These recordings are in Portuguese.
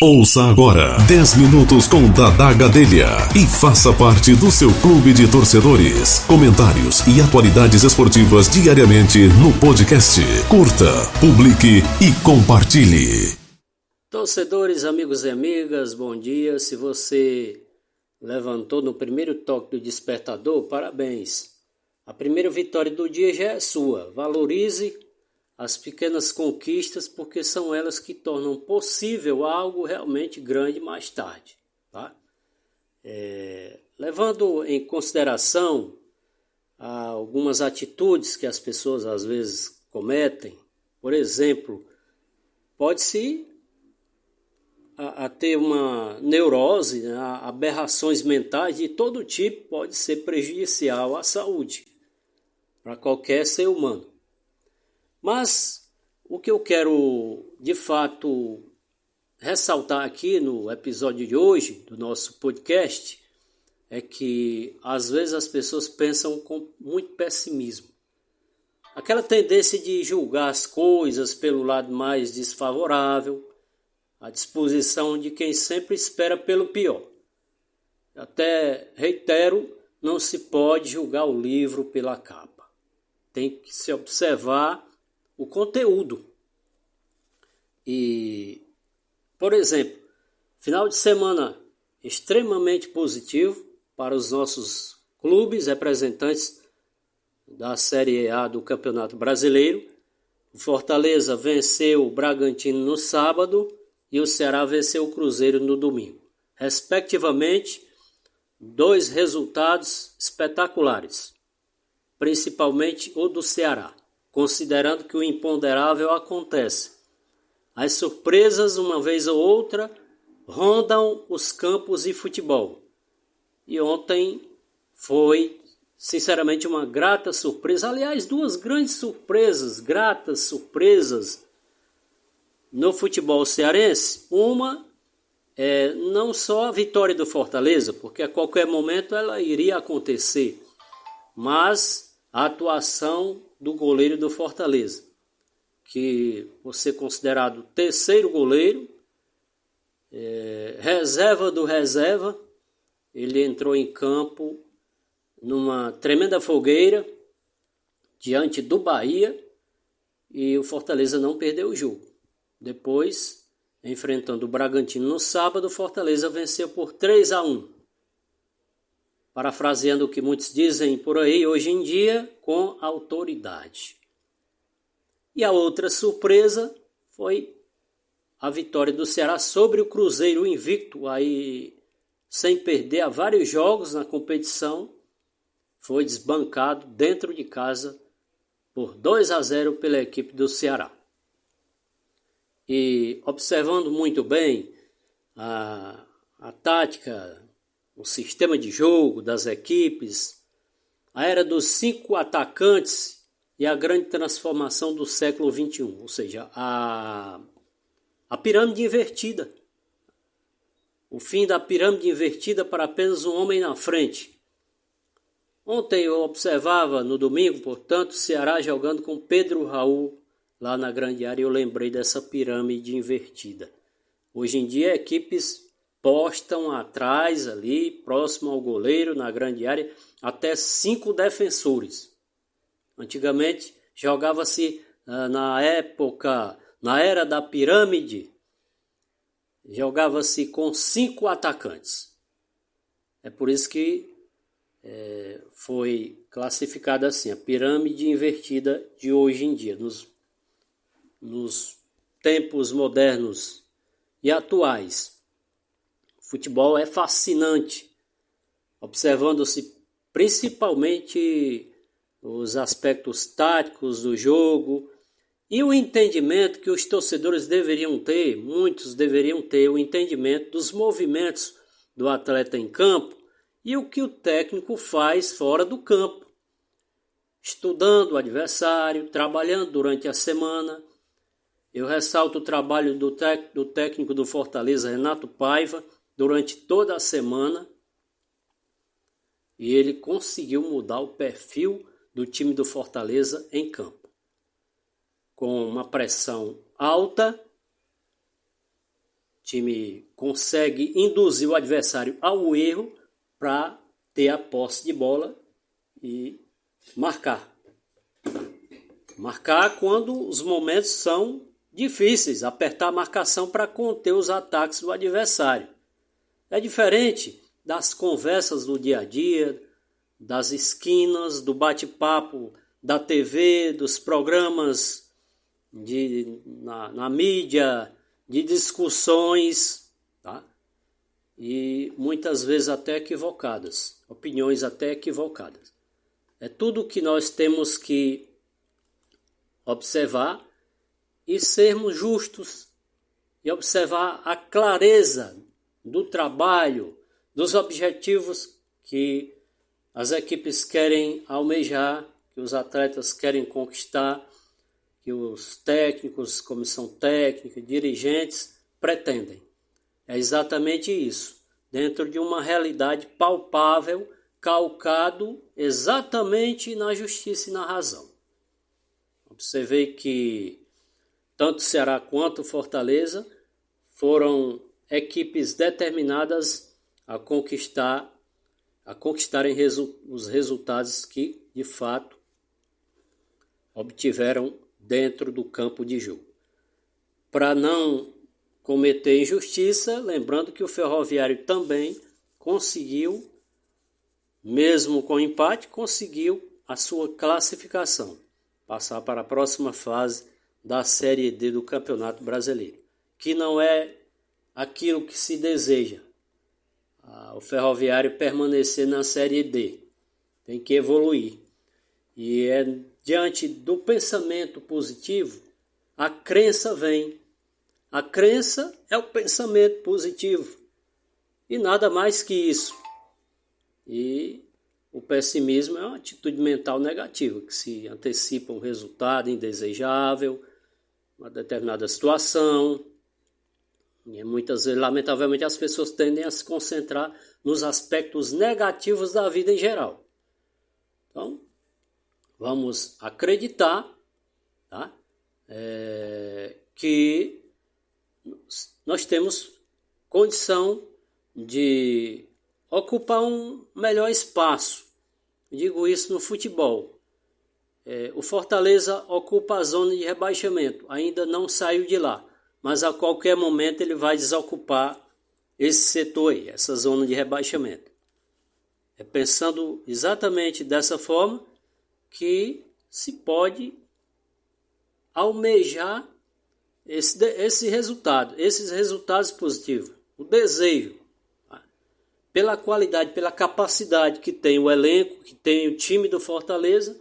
Ouça agora 10 minutos com Dadá Gadelha e faça parte do seu clube de torcedores. Comentários e atualidades esportivas diariamente no podcast. Curta, publique e compartilhe. Torcedores, amigos e amigas, bom dia. Se você levantou no primeiro toque do despertador, parabéns. A primeira vitória do dia já é sua. Valorize as pequenas conquistas, porque são elas que tornam possível algo realmente grande mais tarde. Tá? Levando em consideração algumas atitudes que as pessoas às vezes cometem, por exemplo, pode-se a ter uma neurose, né? Aberrações mentais de todo tipo pode ser prejudicial à saúde para qualquer ser humano. Mas o que eu quero, de fato, ressaltar aqui no episódio de hoje do nosso podcast é que, às vezes, as pessoas pensam com muito pessimismo. Aquela tendência de julgar as coisas pelo lado mais desfavorável, a disposição de quem sempre espera pelo pior. Até, reitero, não se pode julgar o livro pela capa. Tem que se observar o conteúdo. E, por exemplo, final de semana extremamente positivo para os nossos clubes representantes da Série A do Campeonato Brasileiro. O Fortaleza venceu o Bragantino no sábado e o Ceará venceu o Cruzeiro no domingo. Respectivamente, dois resultados espetaculares, principalmente o do Ceará, considerando que o imponderável acontece. As surpresas, uma vez ou outra, rondam os campos de futebol. E ontem foi, sinceramente, uma grata surpresa. Aliás, duas grandes surpresas, gratas surpresas no futebol cearense. Uma é não só a vitória do Fortaleza, porque a qualquer momento ela iria acontecer, mas a atuação do goleiro do Fortaleza, que por ser considerado o terceiro goleiro, reserva do reserva, ele entrou em campo numa tremenda fogueira diante do Bahia e o Fortaleza não perdeu o jogo. Depois, enfrentando o Bragantino no sábado, o Fortaleza venceu por 3-1. Parafraseando o que muitos dizem por aí, hoje em dia, com autoridade. E a outra surpresa foi a vitória do Ceará sobre o Cruzeiro invicto, aí sem perder há vários jogos na competição, foi desbancado dentro de casa por 2-0 pela equipe do Ceará. E observando muito bem a tática, o sistema de jogo das equipes, a era dos 5 atacantes e a grande transformação do século XXI, ou seja, a pirâmide invertida. O fim da pirâmide invertida para apenas um homem na frente. Ontem eu observava, no domingo, portanto, o Ceará jogando com Pedro Raul lá na grande área e eu lembrei dessa pirâmide invertida. Hoje em dia, equipes postam atrás ali, próximo ao goleiro, na grande área, até 5 defensores. Antigamente, jogava-se na era da pirâmide, jogava-se com 5 atacantes. É por isso que foi classificada assim, a pirâmide invertida de hoje em dia, nos tempos modernos e atuais. O futebol é fascinante, observando-se principalmente os aspectos táticos do jogo e o entendimento que os torcedores deveriam ter, muitos deveriam ter o entendimento dos movimentos do atleta em campo e o que o técnico faz fora do campo, estudando o adversário, trabalhando durante a semana. Eu ressalto o trabalho do técnico do Fortaleza, Renato Paiva, durante toda a semana, e ele conseguiu mudar o perfil do time do Fortaleza em campo. Com uma pressão alta, time consegue induzir o adversário ao erro para ter a posse de bola e marcar. Marcar quando os momentos são difíceis, apertar a marcação para conter os ataques do adversário. É diferente das conversas do dia a dia, das esquinas, do bate-papo da TV, dos programas na mídia, de discussões, tá? E muitas vezes até equivocadas, opiniões até equivocadas. É tudo que nós temos que observar e sermos justos e observar a clareza do trabalho, dos objetivos que as equipes querem almejar, que os atletas querem conquistar, que os técnicos, comissão técnica, dirigentes pretendem. É exatamente isso, dentro de uma realidade palpável, calcado exatamente na justiça e na razão. Observei que tanto Ceará quanto Fortaleza foram equipes determinadas a conquistarem os resultados que, de fato, obtiveram dentro do campo de jogo. Para não cometer injustiça, lembrando que o Ferroviário também conseguiu, mesmo com empate, conseguiu a sua classificação, passar para a próxima fase da Série D do Campeonato Brasileiro, que não é aquilo que se deseja. O Ferroviário permanecer na Série D, tem que evoluir. E é diante do pensamento positivo, a crença vem. A crença é o pensamento positivo. E nada mais que isso. E o pessimismo é uma atitude mental negativa, que se antecipa um resultado indesejável, uma determinada situação. E muitas vezes, lamentavelmente, as pessoas tendem a se concentrar nos aspectos negativos da vida em geral. Então, vamos acreditar, tá? Que nós temos condição de ocupar um melhor espaço. Digo isso no futebol. O Fortaleza ocupa a zona de rebaixamento, ainda não saiu de lá, mas a qualquer momento ele vai desocupar esse setor aí, essa zona de rebaixamento. É pensando exatamente dessa forma que se pode almejar esse resultado, esses resultados positivos, o desejo, pela qualidade, pela capacidade que tem o elenco, que tem o time do Fortaleza.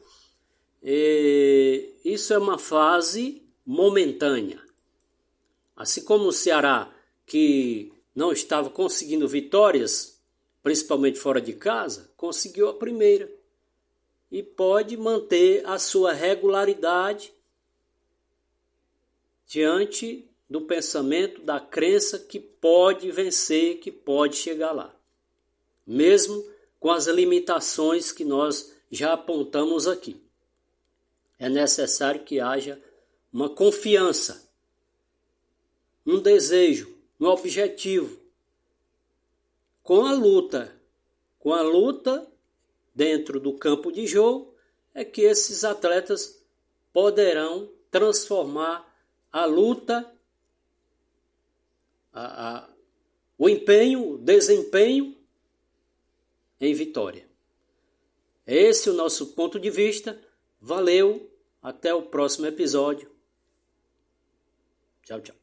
Isso é uma fase momentânea. Assim como o Ceará, que não estava conseguindo vitórias, principalmente fora de casa, conseguiu a primeira. E pode manter a sua regularidade diante do pensamento, da crença que pode vencer, que pode chegar lá. Mesmo com as limitações que nós já apontamos aqui. É necessário que haja uma confiança, um desejo, um objetivo, com a luta dentro do campo de jogo, é que esses atletas poderão transformar a luta, o empenho, o desempenho em vitória. Esse é o nosso ponto de vista. Valeu, até o próximo episódio. Tchau, tchau.